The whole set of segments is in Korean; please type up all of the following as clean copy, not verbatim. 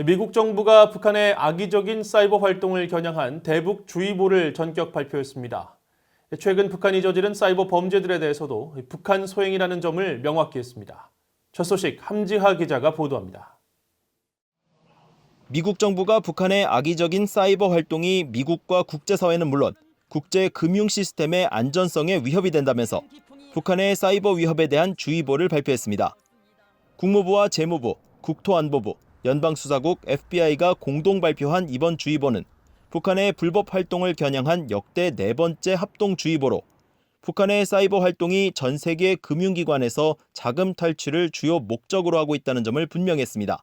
미국 정부가 북한의 악의적인 사이버 활동을 겨냥한 대북주의보를 전격 발표했습니다. 최근 북한이 저지른 사이버 범죄들에 대해서도 북한 소행이라는 점을 명확히 했습니다. 첫 소식 함지하 기자가 보도합니다. 미국 정부가 북한의 악의적인 사이버 활동이 미국과 국제사회는 물론 국제 금융 시스템의 안전성에 위협이 된다면서 북한의 사이버 위협에 대한 주의보를 발표했습니다. 국무부와 재무부, 국토안보부, 연방수사국, FBI가 공동 발표한 이번 주의보는 북한의 불법 활동을 겨냥한 역대 4번째 합동주의보로 북한의 사이버 활동이 전 세계 금융기관에서 자금 탈취를 주요 목적으로 하고 있다는 점을 분명히 했습니다.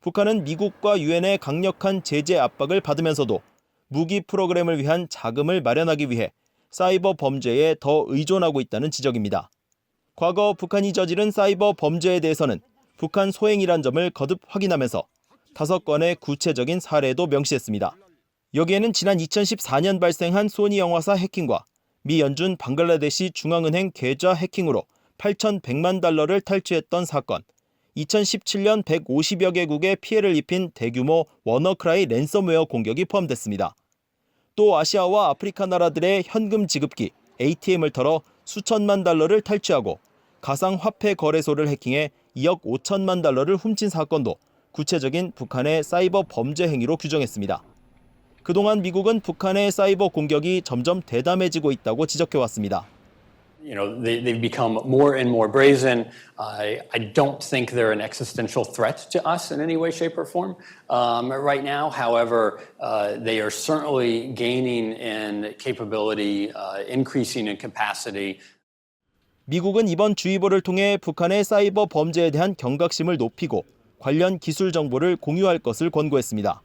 북한은 미국과 유엔의 강력한 제재 압박을 받으면서도 무기 프로그램을 위한 자금을 마련하기 위해 사이버 범죄에 더 의존하고 있다는 지적입니다. 과거 북한이 저지른 사이버 범죄에 대해서는 북한 소행이란 점을 거듭 확인하면서 5건의 구체적인 사례도 명시했습니다. 여기에는 지난 2014년 발생한 소니 영화사 해킹과 미 연준 방글라데시 중앙은행 계좌 해킹으로 8,100만 달러를 탈취했던 사건, 2017년 150여 개국에 피해를 입힌 대규모 워너크라이 랜섬웨어 공격이 포함됐습니다. 또 아시아와 아프리카 나라들의 현금 지급기, ATM을 털어 수천만 달러를 탈취하고 가상화폐 거래소를 해킹해 2억 5천만 달러를 훔친 사건도 구체적인 북한의 사이버 범죄 행위로 규정했습니다. 그동안 미국은 북한의 사이버 공격이 점점 대담해지고 있다고 지적해왔습니다. They've become more and more brazen. I don't think they're an existential threat to us in any way, shape, or form right now. However, they are certainly gaining in capability, increasing in capacity. 미국은 이번 주의보를 통해 북한의 사이버 범죄에 대한 경각심을 높이고 관련 기술 정보를 공유할 것을 권고했습니다.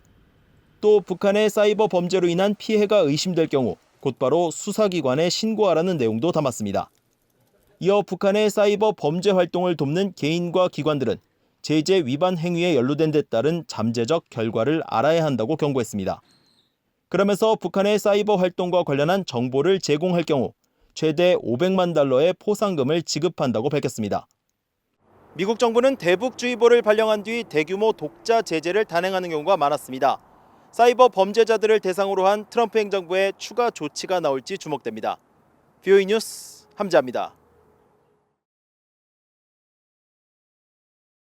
또 북한의 사이버 범죄로 인한 피해가 의심될 경우 곧바로 수사기관에 신고하라는 내용도 담았습니다. 이어 북한의 사이버 범죄 활동을 돕는 개인과 기관들은 제재 위반 행위에 연루된 데 따른 잠재적 결과를 알아야 한다고 경고했습니다. 그러면서 북한의 사이버 활동과 관련한 정보를 제공할 경우 최대 500만 달러의 포상금을 지급한다고 밝혔습니다. 미국 정부는 대북주의보를 발령한 뒤 대규모 독자 제재를 단행하는 경우가 많았습니다. 사이버 범죄자들을 대상으로 한 트럼프 행정부의 추가 조치가 나올지 주목됩니다. VOA 뉴스 함지하입니다.